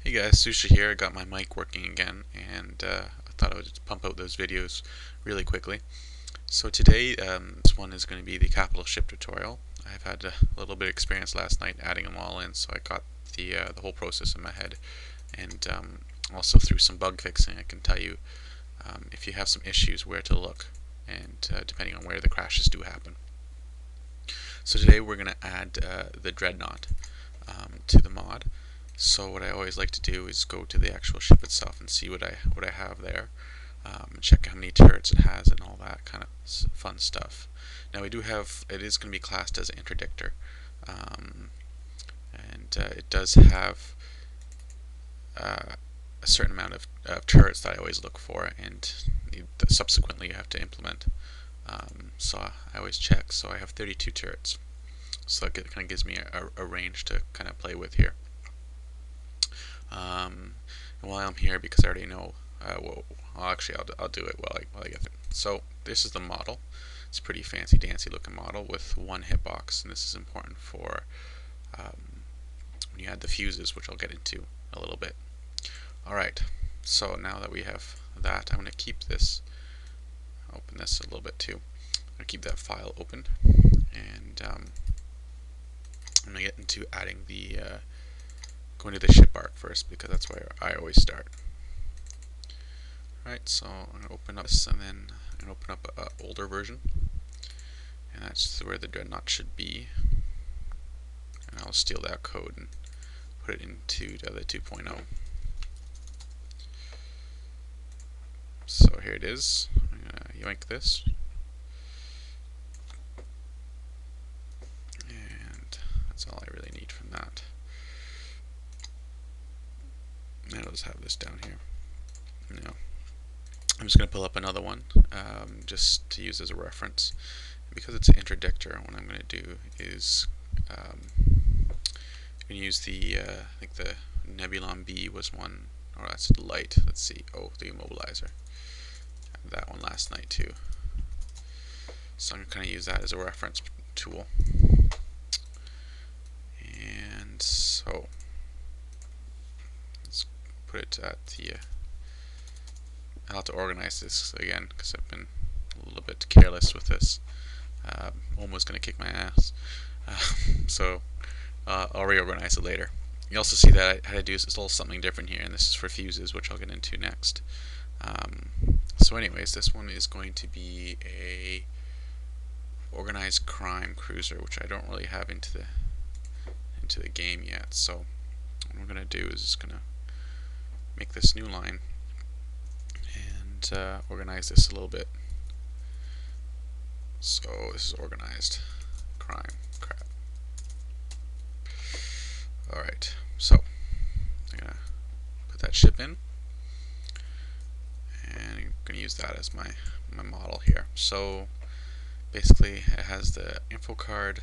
Hey guys, Susha here. I got my mic working again, and I thought I would just pump out those videos really quickly. So today, this one is going to be the capital ship tutorial. I've had a little bit of experience last night adding them all in, so I got the whole process in my head. And also through some bug fixing, I can tell you if you have some issues where to look, and depending on where the crashes do happen. So today we're going to add the Dreadnought to the mod. So what I always like to do is go to the actual ship itself and see what I have there, and check how many turrets it has and all that kind of fun stuff. Now we do have, it is going to be classed as an interdictor, and it does have a certain amount of turrets that I always look for, and subsequently you have to implement. So I always check. So I have 32 turrets, so it kind of gives me a range to kind of play with here. And while I'm here, because I already know, well, actually I'll do it while I get there. So this is the model. It's a pretty fancy dancy looking model with one hitbox, and this is important for when you add the fuses, which I'll get into a little bit. Alright, so now that we have that, I'm going to keep this, open this a little bit too. I'm going to keep that file open, and I'm going to get into adding the going to the ship arc first, because that's where I always start. Alright, so I'm going to open up this, and then I'm going to open up an older version, and that's where the Dreadnought should be. And I'll steal that code and put it into the 2.0. So here it is. I'm going to yoink this. And that's all I really need from that. Now let's have this down here. Now, I'm just going to pull up another one just to use as a reference. Because it's an interdictor, what I'm going to do is I'm going to use the, I think the Nebulon B was one, or that's light, let's see, oh, the immobilizer. I had that one last night too. So I'm going to kind of use that as a reference tool. And so, put it at the I'll have to organize this again because I've been a little bit careless with this. Almost going to kick my ass. So I'll reorganize it later. You also see that I had to do a little something different here, and this is for fuses, which I'll get into next. So anyways, this one is going to be a organized crime cruiser, which I don't really have into the game yet. So what we're going to do is just going to make this new line and organize this a little bit. So this is organized crime. Crap. Alright, so I'm going to put that ship in, and I'm going to use that as my model here. So basically it has the info card,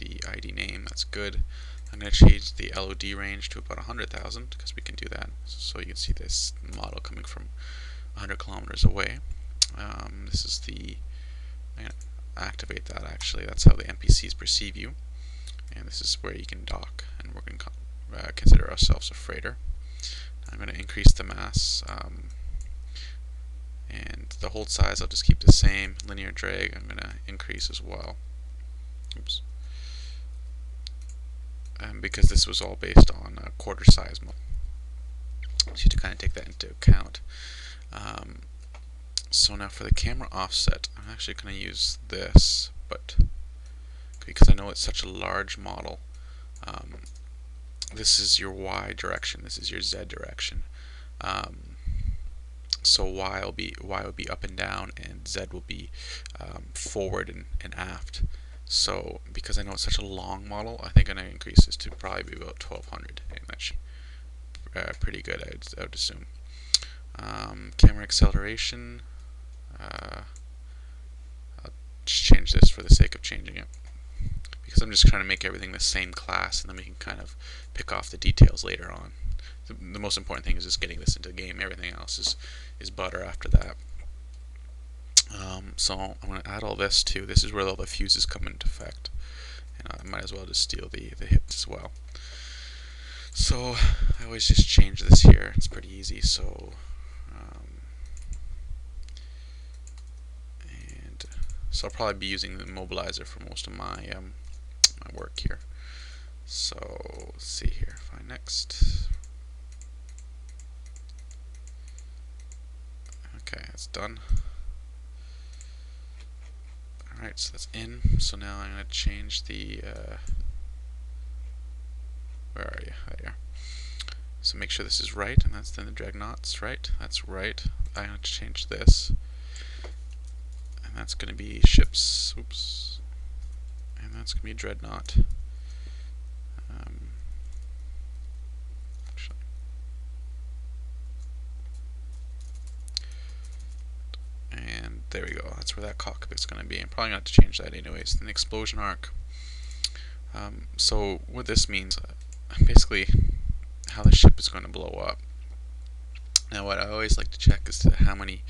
the ID name, that's good. I'm going to change the LOD range to about 100,000 because we can do that. So you can see this model coming from 100 kilometers away. This is the, I'm going to activate that actually, that's how the NPCs perceive you. And this is where you can dock, and we're going to consider ourselves a freighter. I'm going to increase the mass, and the hold size I'll just keep the same. Linear drag I'm going to increase as well. Oops. Because this was all based on a quarter size model. So you have to kind of take that into account. So now for the camera offset, I'm actually going to use this, but because I know it's such a large model, this is your Y direction, this is your Z direction. So Y will be up and down, and Z will be forward and aft. So because I know it's such a long model, I think I'm going to increase this to probably be about 1200, and that should be pretty good, I would assume. Camera acceleration, I'll just change this for the sake of changing it, because I'm just trying to make everything the same class, and then we can kind of pick off the details later on. The most important thing is just getting this into the game. Everything else is butter after that. So I'm going to add all this too. This is where all the fuses come into effect, and I might as well just steal the hips as well. So I always just change this here. It's pretty easy. So and so I'll probably be using the mobilizer for most of my my work here. So let's see here. Find next. Okay, that's done. Alright, so that's in. So now I'm going to change the where are you? There you are. So make sure this is right, and that's then the Dreadnoughts, right? That's right. I'm going to change this, and that's going to be ships. Oops. And that's going to be Dreadnought. And there we go. That's where that cockpit's going to be. I'm probably going to have to change that anyways. Then the explosion arc. So what this means, basically, how the ship is going to blow up. Now, what I always like to check is how many.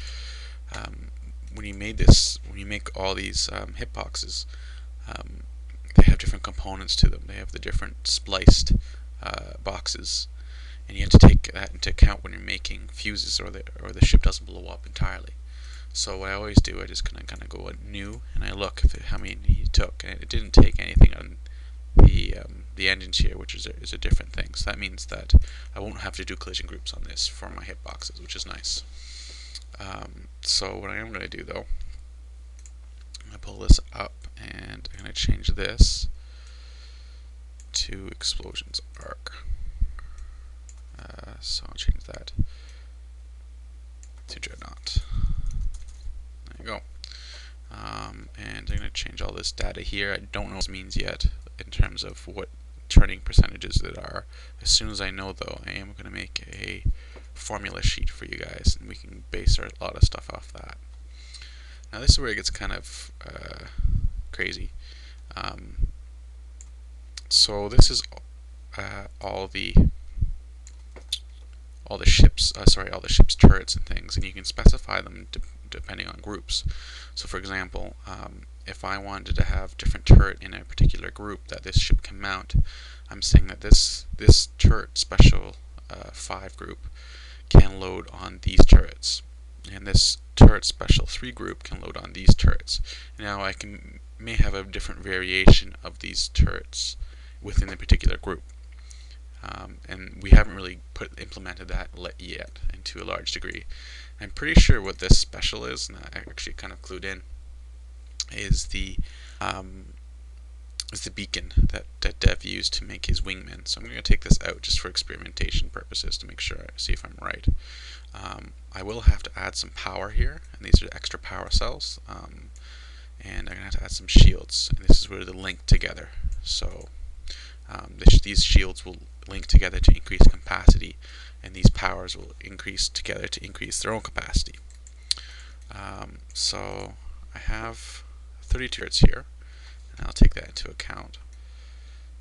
When you make all these hitboxes, they have different components to them. They have the different spliced boxes, and you have to take that into account when you're making fuses, or the ship doesn't blow up entirely. So what I always do, I just kind of go at new, and I look how many he took, and it didn't take anything on the engines here, which is a different thing. So that means that I won't have to do collision groups on this for my hitboxes, which is nice. So what I am going to do though, I'm going to pull this up, and I'm going to change this to explosions arc. So I'll change that to Dreadnought. There you go. And I'm going to change all this data here. I don't know what this means yet in terms of what turning percentages that are. As soon as I know though, I am going to make a formula sheet for you guys, and we can base a lot of stuff off that. Now this is where it gets kind of crazy. So this is all the ships, all the ships' turrets and things, and you can specify them depending on groups. So for example, if I wanted to have different turret in a particular group that this ship can mount, I'm saying that this turret special 5 group can load on these turrets, and this turret special 3 group can load on these turrets. Now I may have a different variation of these turrets within the particular group. And we haven't really implemented that yet, and to a large degree. I'm pretty sure what this special is, and I actually kind of clued in, is the beacon that Dev used to make his wingmen. So I'm going to take this out just for experimentation purposes to make sure, see if I'm right. I will have to add some power here, and these are extra power cells. And I'm going to have to add some shields, and this is where they link together. So these shields will link together to increase capacity, and these powers will increase together to increase their own capacity. So I have 30 turrets here, and I'll take that into account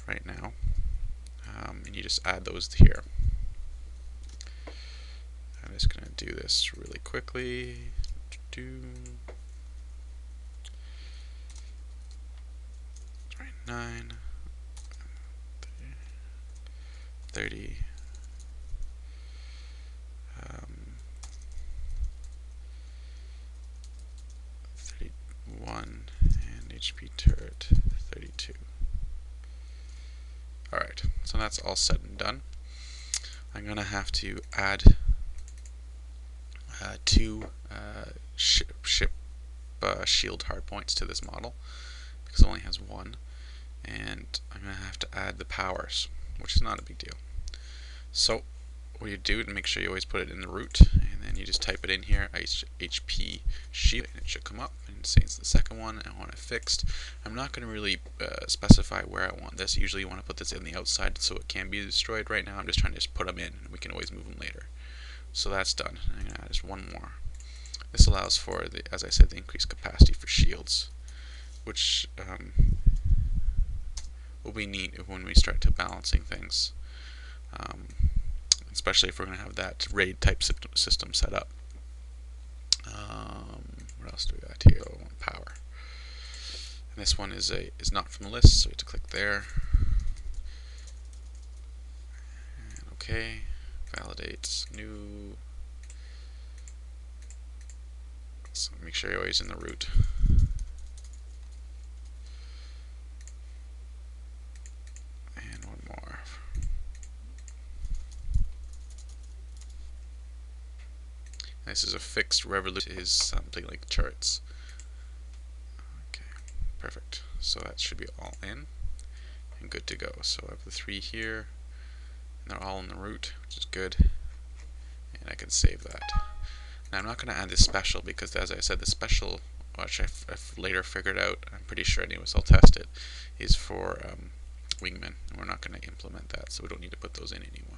right now. And you just add those here. I'm just going to do this really quickly. 9, 30, 31, and HP turret 32. Alright, so that's all said and done. I'm going to have to add 2 ship shield hardpoints to this model, because it only has 1. And I'm going to have to add the powers, which is not a big deal. So what you do to make sure you always put it in the root, and then you just type it in here, HP shield, and it should come up and say it's the second one. I want it fixed. I'm not going to really specify where I want this. Usually you want to put this in the outside so it can be destroyed. Right now I'm just trying to put them in, and we can always move them later. So that's done. I'm going to add just one more. This allows for, as I said, the increased capacity for shields, which will be neat when we start to balancing things, especially if we're going to have that raid type system set up. What else do we got here? Oh, power. And this one is not from the list, so we have to click there. Okay, validate new. So make sure you're always in the root. And one more. This is a fixed revolution. Is something like turrets. Okay, perfect. So that should be all in and good to go. So I have the 3 here, and they're all in the root, which is good. And I can save that. Now I'm not going to add this special because, as I said, the special, which I've later figured out, I'm pretty sure anyways, I'll test it, is for wingmen. And we're not going to implement that, so we don't need to put those in anymore.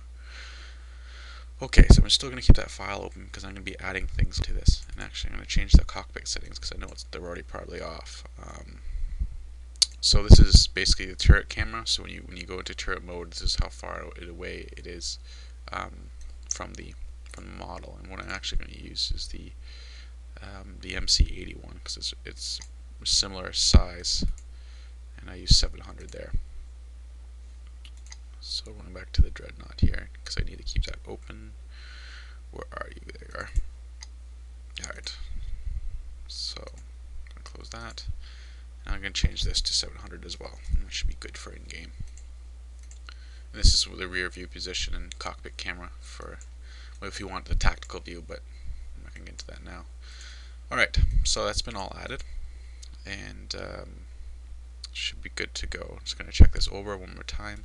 Okay, so I'm still going to keep that file open because I'm going to be adding things to this. And actually I'm going to change the cockpit settings because I know they're already probably off. So this is basically the turret camera. So when you go into turret mode, this is how far away it is from the model. And what I'm actually going to use is the MC81 because it's similar size, and I use 700 there. So running back to the Dreadnought here because I need to keep that open. Where are you? There you are. Alright. So I'm going to close that. And I'm going to change this to 700 as well. And that should be good for in-game. And this is the rear view position and cockpit camera for if you want the tactical view, but I'm not going to get into that now. Alright, so that's been all added. And should be good to go. I'm just going to check this over one more time.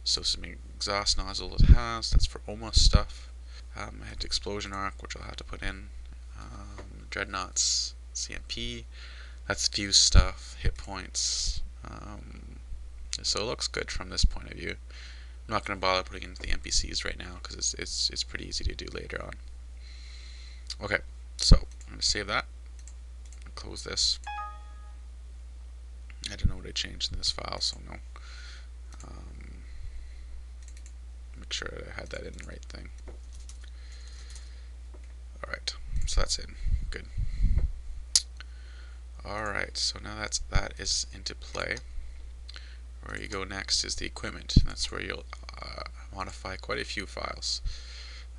So some exhaust nozzle it has, that's for almost stuff. I had the explosion arc, which I'll have to put in. Dreadnoughts, CMP, that's fuse stuff, hit points. So it looks good from this point of view. I'm not going to bother putting into the NPCs right now because it's pretty easy to do later on. Okay, so I'm going to save that. Close this. I don't know what I changed in this file, so no. Make sure that I had that in the right thing. Alright, so that's in. Good. Alright, so now that is into play. Where you go next is the equipment. That's where you'll modify quite a few files.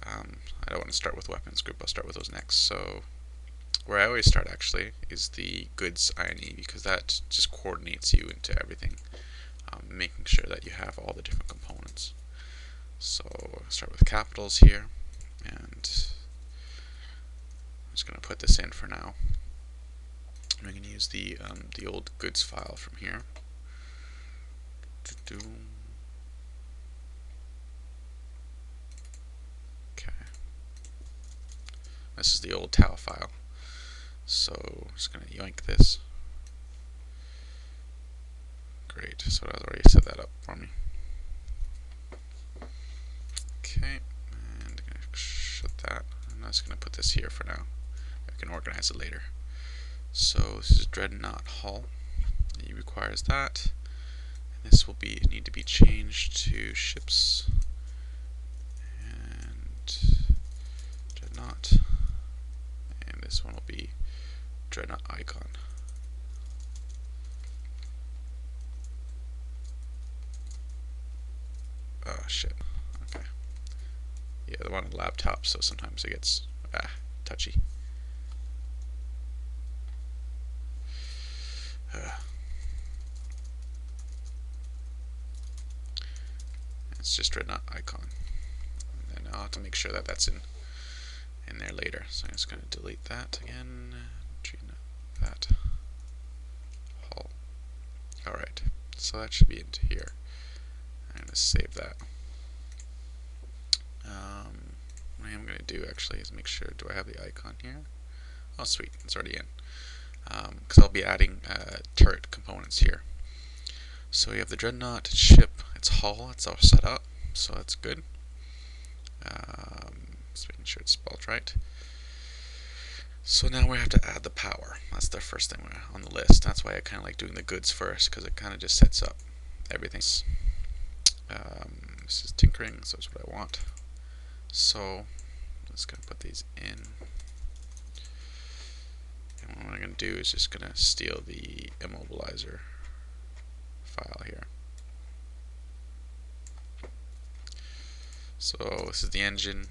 I don't want to start with weapons group, I'll start with those next. So where I always start actually is the goods INE because that just coordinates you into everything, making sure that you have all the different components. So I'll start with capitals here, and I'm just going to put this in for now. I'm going to use the old goods file from here. Okay. This is the old TAL file. So I'm just going to yoink this. Great, so I've already set that up for me. Okay, and I'm going to shut that. I'm just going to put this here for now. I can organize it later. So this is Dreadnought hull. It requires that. And this will need to be changed to ships and Dreadnought. And this one will be Dreadnought icon. Oh shit. Okay. Yeah, the one on laptop, so sometimes it gets touchy. It's just Dreadnought icon. And then I'll have to make sure that that's in there later. So I'm just going to delete that again. That hull. Alright, so that should be into here. I'm going to save that. What I am going to do actually is make sure, do I have the icon here? Oh sweet, it's already in. Because I'll be adding turret components here. So you have the Dreadnought ship, its hull, it's all set up, so that's good. Just making sure it's spelled right. So now we have to add the power. That's the first thing on the list. That's why I kind of like doing the goods first, because it kind of just sets up everything. This is tinkering, so that's what I want. So I'm just going to put these in. And what I'm going to do is just going to steal the immobilizer file here. So this is the engine.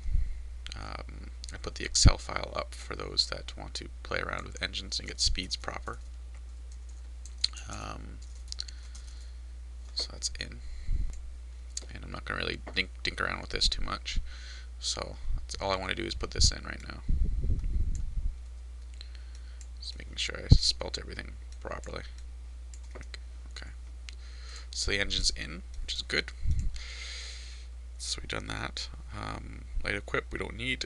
I put the Excel file up for those that want to play around with engines and get speeds proper. So that's in. And I'm not going to really dink around with this too much. So that's all I want to do is put this in right now. Just making sure I spelt everything properly. Okay. So the engine's in, which is good. So we've done that. Light equip we don't need.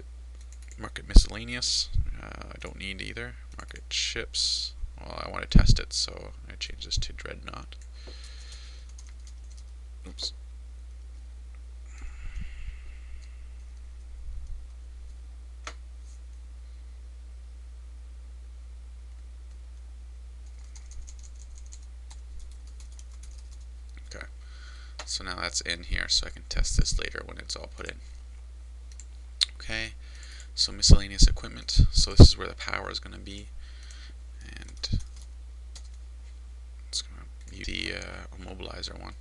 Market miscellaneous I don't need either. Market ships. Well, I want to test it, so I change this to Dreadnought. Oops. Okay. So now that's in here, so I can test this later when it's all put in. Okay. So miscellaneous equipment. So this is where the power is going to be, and it's going to use the immobilizer one,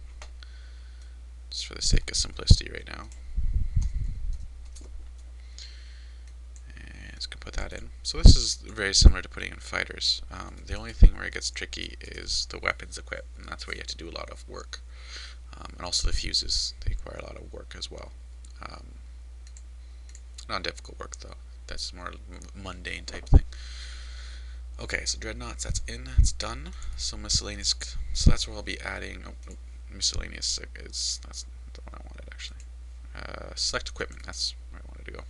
just for the sake of simplicity right now. And it's going to put that in. So this is very similar to putting in fighters. The only thing where it gets tricky is the weapons equip, and that's where you have to do a lot of work. And also the fuses, they require a lot of work as well. Not difficult work though, that's more mundane type thing. Okay, so Dreadnoughts, that's in, that's done. So miscellaneous, so that's where I'll be adding, miscellaneous that's the one I wanted actually. Select equipment, that's where I wanted to go.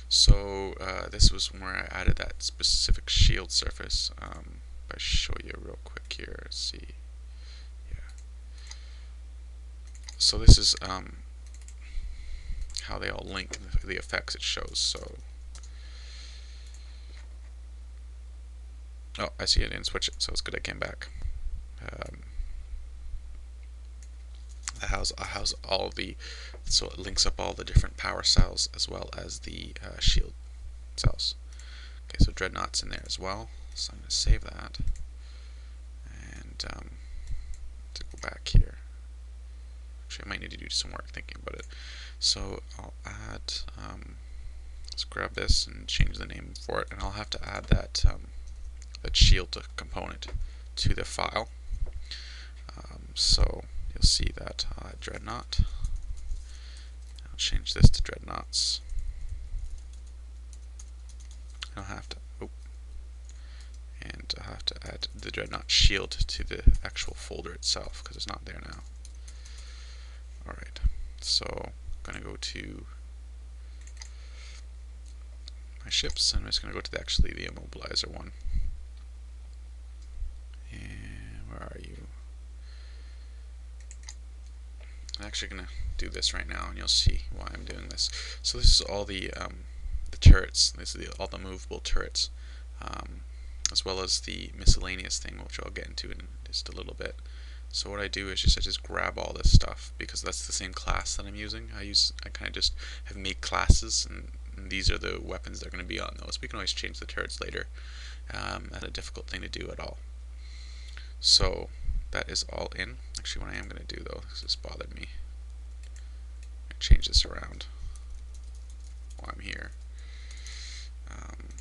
So this was where I added that specific shield surface. If I show you real quick here, let's see. Yeah. So this is how they all link, the effects it shows. So, oh, I see I didn't switch it, so it's good I came back. I house all the, so it links up all the different power cells as well as the shield cells. Okay, so Dreadnought's in there as well, so I'm going to save that, and to go back here. Actually, I might need to do some work thinking about it. So I'll add, let's grab this and change the name for it, and I'll have to add that that shield component to the file. So you'll see that I'll add Dreadnought. I'll change this to Dreadnoughts. I'll have to, and I'll have to add the Dreadnought shield to the actual folder itself because it's not there now. Alright, so I'm going to go to my ships, and I'm just going to go to actually the immobilizer one. And where are you? I'm actually going to do this right now, and you'll see why I'm doing this. So this is all the turrets. This is all the movable turrets, as well as the miscellaneous thing, which I'll get into in just a little bit. So what I do is I just grab all this stuff because that's the same class that I'm using. I kind of just have made classes, and these are the weapons that are going to be on those. We can always change the turrets later. That's a difficult thing to do at all. So that is all in. Actually, what I am going to do though, because this bothered me, I change this around while I'm here. And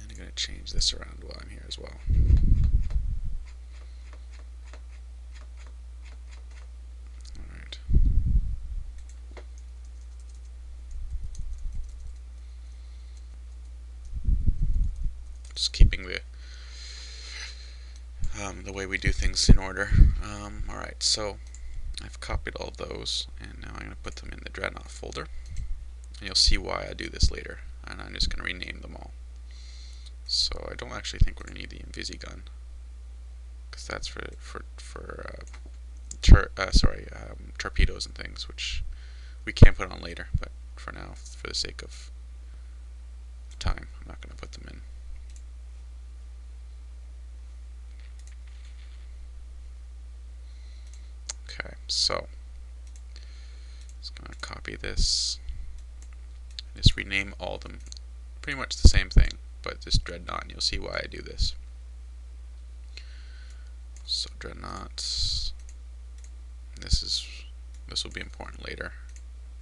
I'm going to change this around while I'm here as well. Alright. Just keeping the way we do things in order. Alright, so I've copied all of those, and now I'm going to put them in the Dreadnought folder. And you'll see why I do this later, and I'm just going to rename them all. So I don't actually think we're going to need the Invisi gun, because that's for torpedoes and things, which we can put on later, but for now, for the sake of time, I'm not going to put them in. Okay, so just going to copy this, and just rename all of them, pretty much the same thing, but just Dreadnought, and you'll see why I do this. So Dreadnought, this is this will be important later.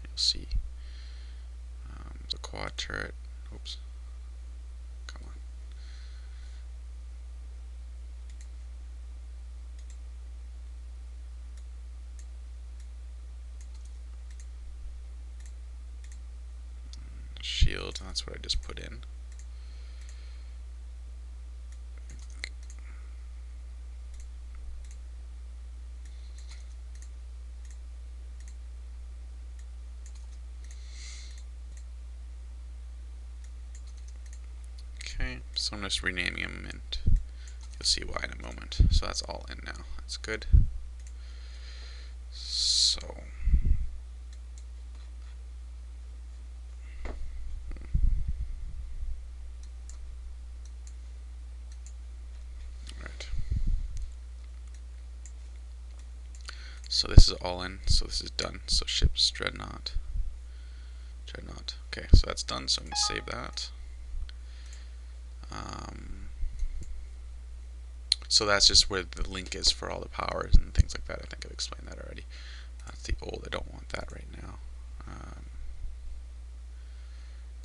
You'll see the quad turret. Oops. Come on. Shield, that's what I just put in. Okay, so I'm just renaming them, and you'll see why in a moment. So that's all in now. That's good. So alright. So this is all in, so this is done. So ships, Dreadnought. Okay, so that's done, so I'm going to save that. So that's just where the link is for all the powers and things like that. I think I've explained that already. That's the old, I don't want that right now.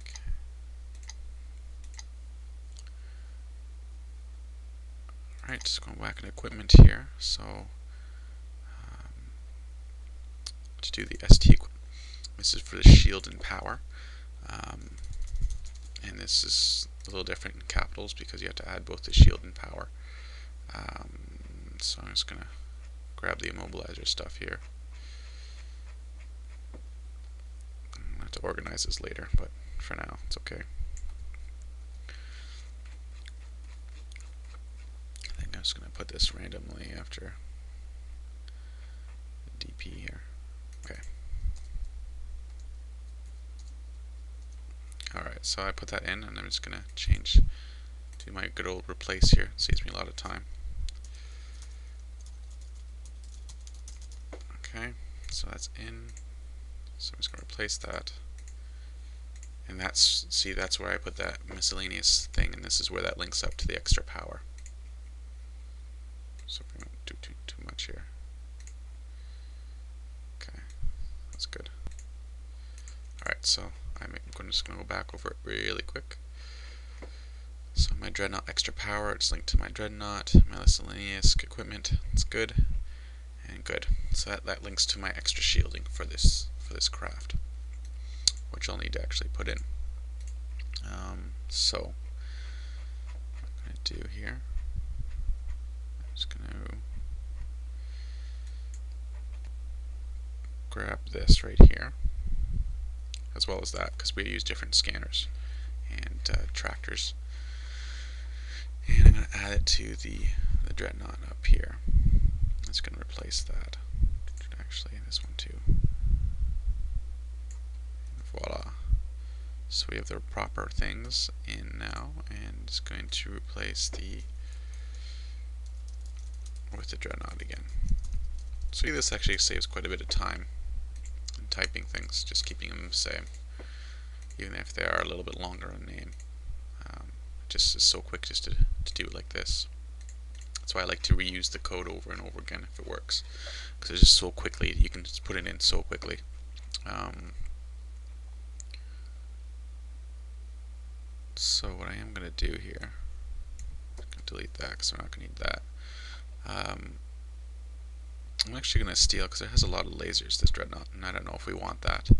Okay. Alright, just going back in equipment here. So to do the ST equipment, this is for the shield and power. And this is a little different in capitals because you have to add both the shield and power. So I'm just going to grab the immobilizer stuff here. I'm going to have to organize this later, but for now it's okay. I think I'm just going to put this randomly after the DP here. Okay. Alright, so I put that in, and I'm just going to change to my good old replace here. It saves me a lot of time. Okay, so that's in. So I'm just going to replace that. And that's, see, that's where I put that miscellaneous thing, and this is where that links up to the extra power. So we don't do too much here. Okay, that's good. Alright, so I'm just going to go back over it really quick. So my Dreadnought extra power, it's linked to my Dreadnought, my miscellaneous equipment, it's good, and good. So that links to my extra shielding for this craft, which I'll need to actually put in. So what I'm going to do here, I'm just going to grab this right here, as well as that, because we use different scanners and tractors. And I'm going to add it to the Dreadnought up here. It's going to replace that. Actually, this one too. Voila. So we have the proper things in now, and it's going to replace with the Dreadnought again. So this actually saves quite a bit of time in typing things, just keeping them the same, even if they are a little bit longer in name. Just is so quick just to do it like this. That's why I like to reuse the code over and over again if it works, because it's just so quickly, you can just put it in so quickly. So what I am going to do here, I'm going to delete that because we're not going to need that. I'm actually going to steal, because it has a lot of lasers, this Dreadnought, and I don't know if we want that.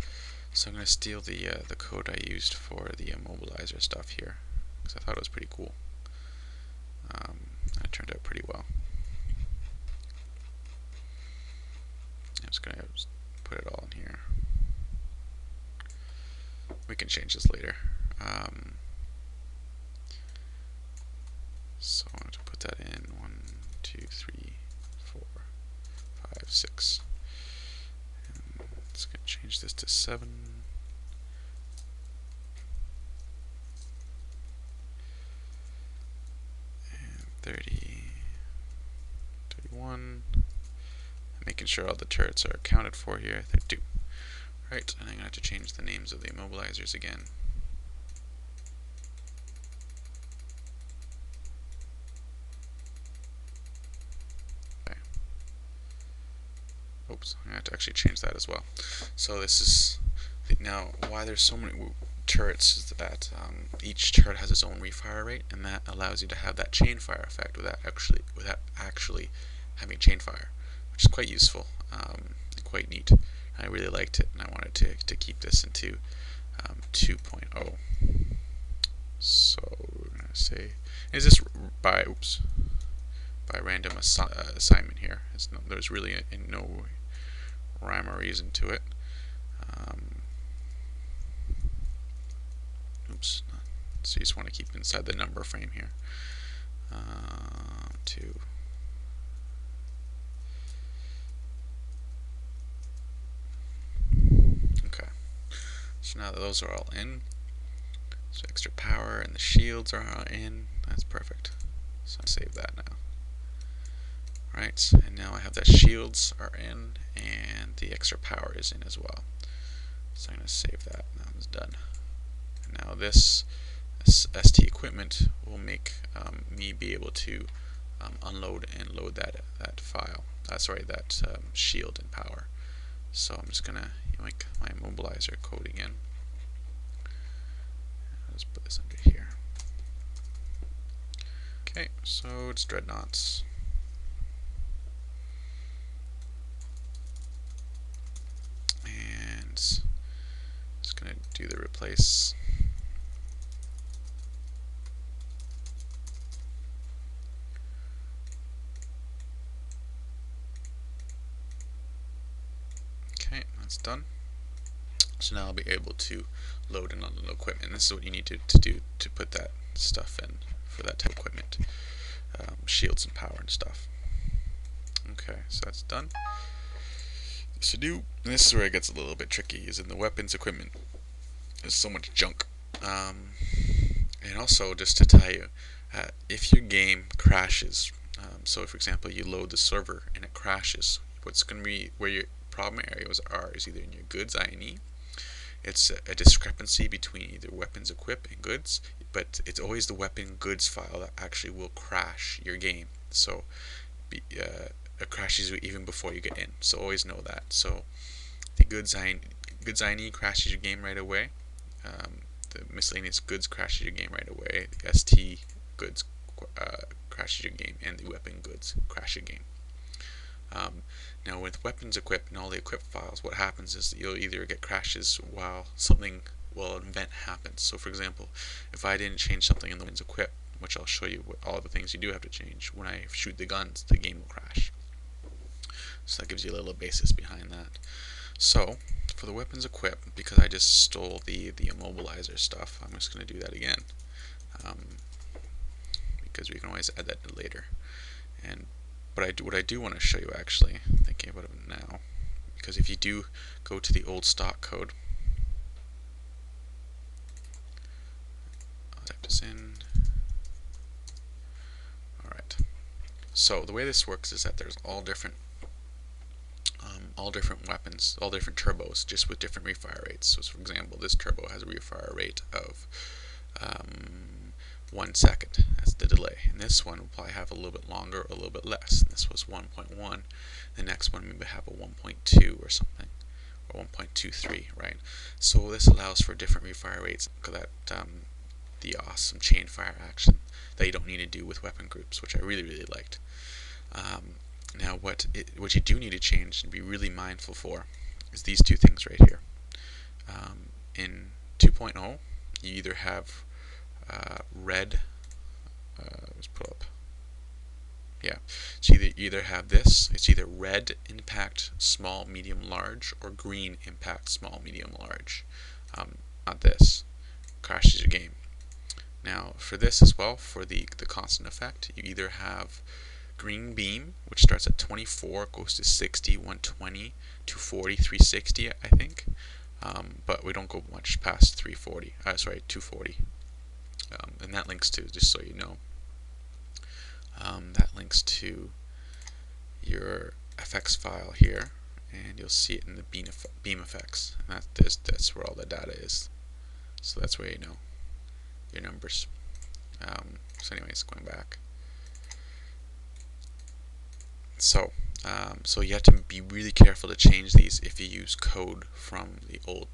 So I'm going to steal the code I used for the immobilizer stuff here, because I thought it was pretty cool. It turned out pretty well. I'm just going to put it all in here. We can change this later. So I want to put that in 1, 2, 3, 4, 5, 6. And it's going to change this to 7. And 30, 31. Making sure all the turrets are accounted for here. They do. Right, and I'm going to have to change the names of the immobilizers again. Oops, I have to actually change that as well. So this is now why there's so many turrets is that each turret has its own refire rate, and that allows you to have that chain fire effect without actually having chain fire, which is quite useful and quite neat. I really liked it, and I wanted to keep this into 2.0. So we're gonna say, is this by random assignment here? There's really no rhyme or reason to it. Oops. So you just want to keep inside the number frame here. 2. Okay. So now that those are all in, so extra power and the shields are all in. That's perfect. So I save that now. Right, and now I have that shields are in and the extra power is in as well. So I'm going to save that. Now it's done. And now this ST equipment will make me be able to unload and load that file. That shield and power. So I'm just gonna make my immobilizer code again. Let's put this under here. Okay, so it's Dreadnoughts. And just gonna do the replace. Okay, that's done. So now I'll be able to load and unload equipment. This is what you need to do to put that stuff in for that type of equipment. Shields and power and stuff. Okay, so that's done. So this is where it gets a little bit tricky, is in the weapons equipment. There's so much junk. And also, just to tell you, if your game crashes, so for example you load the server and it crashes, what's going to be where your problem areas are is either in your goods INE. It's a discrepancy between either weapons equip and goods, but it's always the weapon goods file that actually will crash your game. So it crashes you even before you get in. So always know that. So the goods INE crashes your game right away. The miscellaneous goods crashes your game right away. The ST goods crashes your game, and the weapon goods crash your game. Now with weapons equip and all the equip files, what happens is that you'll either get crashes while an event happens. So for example, if I didn't change something in the weapons equip, which I'll show you all the things you do have to change, when I shoot the guns, the game will crash. So that gives you a little basis behind that. So for the weapons equip, because I just stole the immobilizer stuff, I'm just going to do that again, because we can always add that later. But what I do want to show you, actually, thinking about it now, because if you do go to the old stock code, I'll type this in. Alright, so the way this works is that there's all different weapons, all different turbos, just with different refire rates. So for example, this turbo has a refire rate of 1 second. That's the delay. And this one will probably have a little bit longer or a little bit less. And this was 1.1. The next one maybe have a 1.2 or something, or 1.23, right? So this allows for different refire rates, that the awesome chain fire action that you don't need to do with weapon groups, which I really liked. Now what you do need to change and be really mindful for is these two things right here. In 2.0, you either have red, let's pull up, yeah, so you either have this, it's either red impact small, medium, large, or green impact small, medium, large. Not this, crashes your game. Now for this as well, for the constant effect, you either have green beam, which starts at 24, goes to 60, 120, 240, 360, I think, but we don't go much past 240. And that links to, just so you know, that links to your FX file here, and you'll see it in the beam effects, and that's where all the data is. So that's where you know your numbers. So anyways, going back. So you have to be really careful to change these if you use code from the old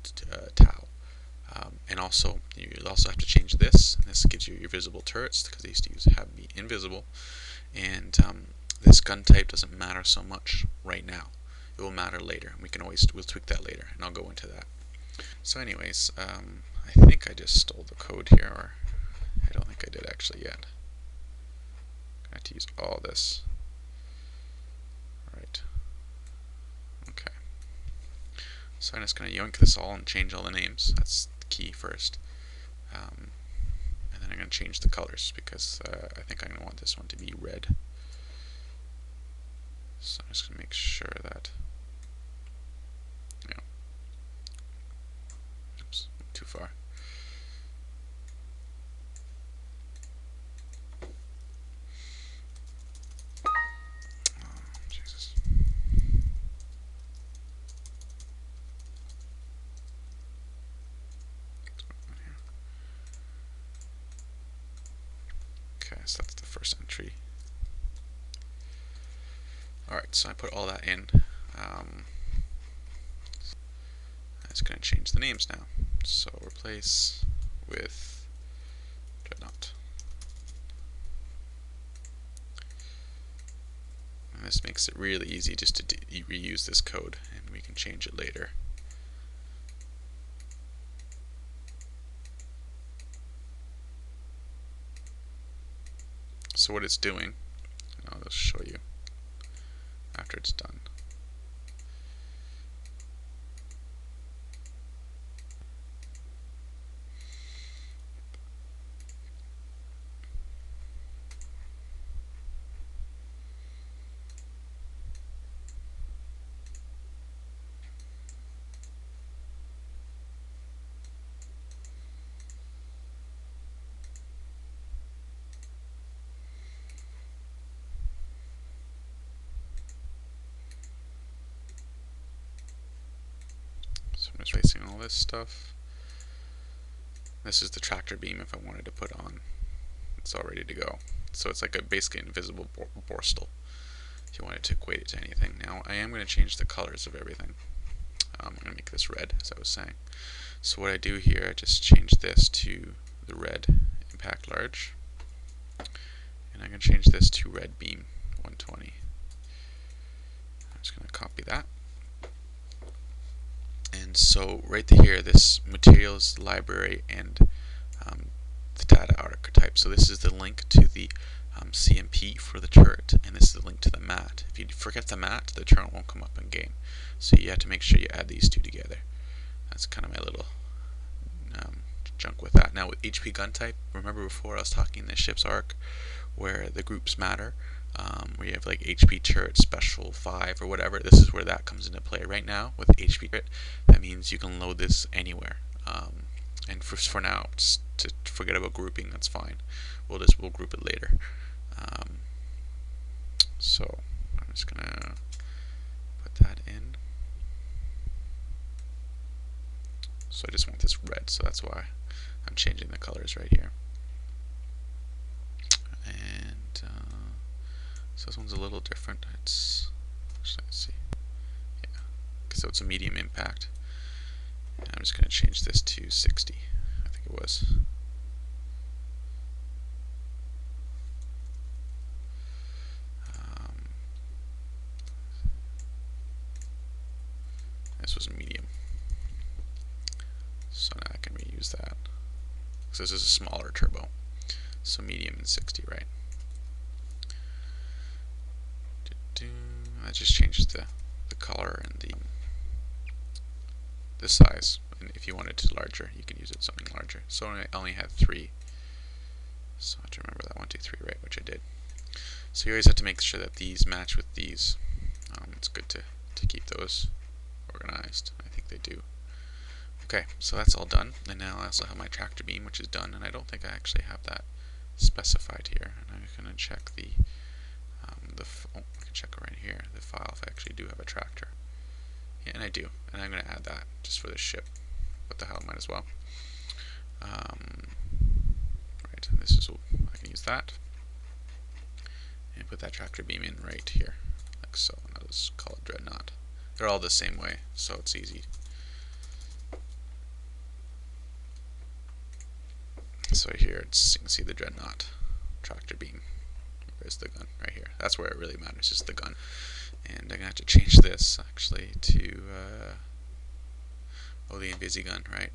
TAO. And also, you'll also have to change this. This gives you your visible turrets because they used to have be invisible. And this gun type doesn't matter so much right now. It will matter later, and we'll tweak that later, and I'll go into that. So, anyways, I think I just stole the code here, or I don't think I did actually yet. I have to use all this. Right. Okay. So I'm just going to yoink this all and change all the names. That's the key first. And then I'm going to change the colors because I think I'm going to want this one to be red. So I'm just going to make sure that, oops, too far. Oh, Jesus. Okay, so that's the first entry. Alright, so I put all that in. I'm just going to change the names now. So replace with Dreadnought. And this makes it really easy just to reuse this code, and we can change it later. So what it's doing, I'll just show you after it's done. So I'm just erasing all this stuff. This is the tractor beam if I wanted to put on. It's all ready to go. So it's like a basically invisible borstal if you wanted to equate it to anything. Now I am going to change the colors of everything. I'm going to make this red, as I was saying. So what I do here, I just change this to the red impact large. And I'm going to change this to red beam 120. I'm just going to copy that. And so right here, this materials library and the data archetype. So this is the link to the CMP for the turret, and this is the link to the mat. If you forget the mat, the turret won't come up in game. So you have to make sure you add these two together. That's kind of my little junk with that. Now with HP gun type, remember before I was talking the ship's arc where the groups matter, where you have like HP turret special 5 or whatever. This is where that comes into play right now with HP turret. That means you can load this anywhere. And for now, just to forget about grouping, that's fine. We'll group it later. So I'm just gonna put that in. So I just want this red, so that's why I'm changing the colors right here. And so this one's a little different. Let's see. Yeah, so it's a medium impact. And I'm just going to change this to 60. I think it was. This was medium. So now I can reuse that. So this is a smaller turbo. So medium and 60, right? That just changes the color and the size. And if you want it to larger, you can use it something larger. So I only had 3. So I have to remember that 1, 2, 3, right? Which I did. So you always have to make sure that these match with these. It's good to keep those organized. I think they do. Okay, so that's all done. And now I also have my tractor beam, which is done. And I don't think I actually have that specified here. And I'm going to check I can check right here, the file, if I actually do have a tractor. Yeah, and I do. And I'm going to add that just for this ship. What the hell, might as well. Right, I can use that. And put that tractor beam in right here. so I'll just call it Dreadnought. They're all the same way, so it's easy. So here you can see the Dreadnought tractor beam. Where's the gun? Right here. That's where it really matters, is the gun. And I'm gonna have to change this actually to the Invisi gun, right?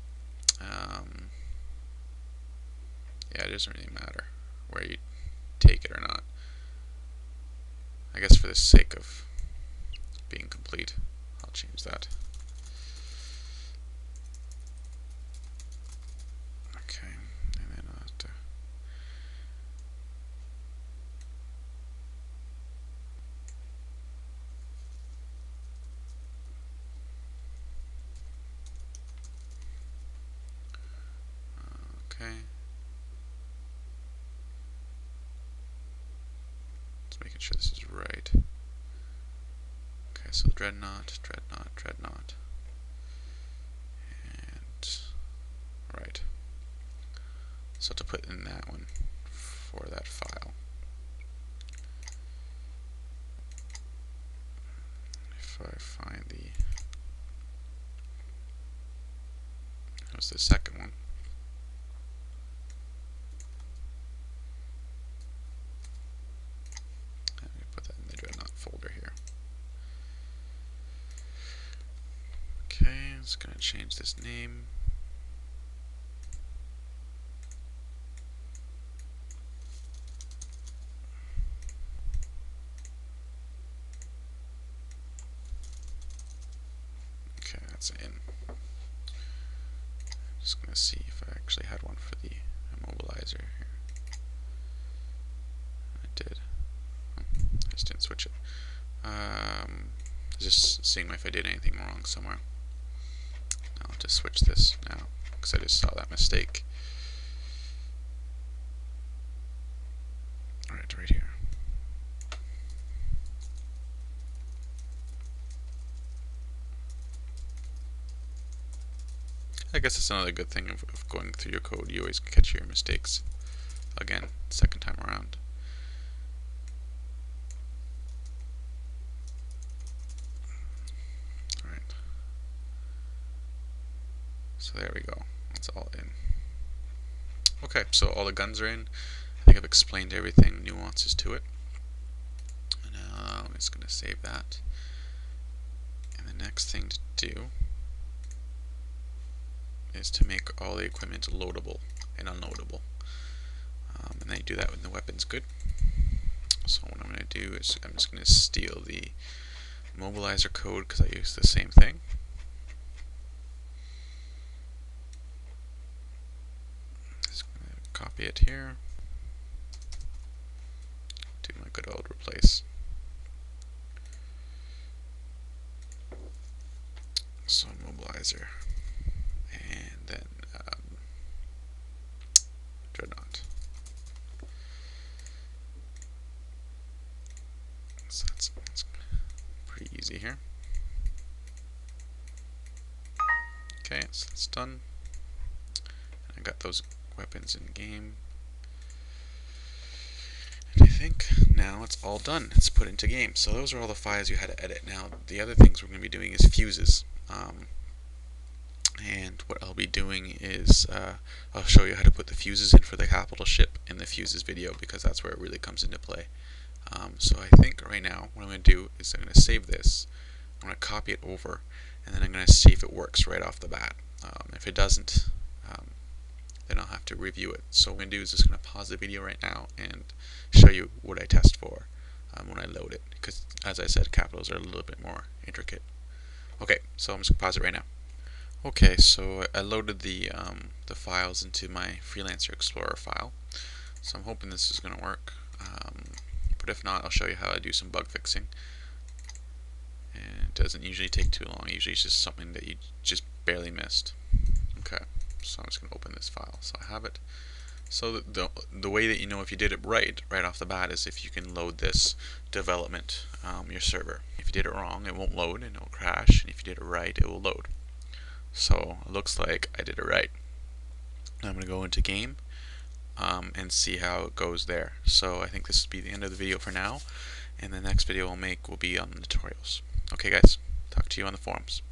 Yeah, it doesn't really matter where you take it or not. I guess for the sake of being complete, I'll change that. Okay, and then I'll have to okay. Just making sure this is right. Okay, so Dreadnought, and right. So to put in that one for that file. If I find that was the second one. I'm going to put that in the Dreadnought folder here. Okay, I'm just going to change this name. Okay, that's in. Just going to see if I actually had one for the immobilizer here. I did. I just didn't switch it. Just seeing if I did anything wrong somewhere. I'll just switch this now because I just saw that mistake. Alright, right here. I guess that's another good thing of going through your code. You always catch your mistakes again, second time around. Alright. So there we go. That's all in. Okay, so all the guns are in. I think I've explained everything, nuances to it. And now I'm just going to save that. And the next thing to do is to make all the equipment loadable and unloadable. And then you do that when the weapon's good. So what I'm going to do is I'm just going to steal the mobilizer code because I use the same thing. Just going to copy it here. Do my good old replace. So mobilizer. And then Dreadnought. So that's pretty easy here. Okay, so that's done. And I got those weapons in game. And I think now it's all done. It's put into game. So those are all the files you had to edit. Now the other things we're going to be doing is fuses. And what I'll be doing is I'll show you how to put the fuses in for the capital ship in the fuses video because that's where it really comes into play. So I think right now what I'm going to do is I'm going to save this, I'm going to copy it over, and then I'm going to see if it works right off the bat. If it doesn't, then I'll have to review it. So what I'm going to do is just going to pause the video right now and show you what I test for when I load it, because as I said, capitals are a little bit more intricate. Okay, so I'm just going to pause it right now. Okay, so I loaded the files into my Freelancer Explorer file, so I'm hoping this is going to work. But if not, I'll show you how I do some bug fixing. And it doesn't usually take too long. Usually it's just something that you just barely missed. Okay, so I'm just going to open this file. So I have it. So the way that you know if you did it right off the bat is if you can load this development your server. If you did it wrong, it won't load and it will crash. And if you did it right, it will load. So it looks like I did it right. Now I'm going to go into game and see how it goes there. So I think this will be the end of the video for now, and the next video we'll make will be on the tutorials. Okay guys, talk to you on the forums.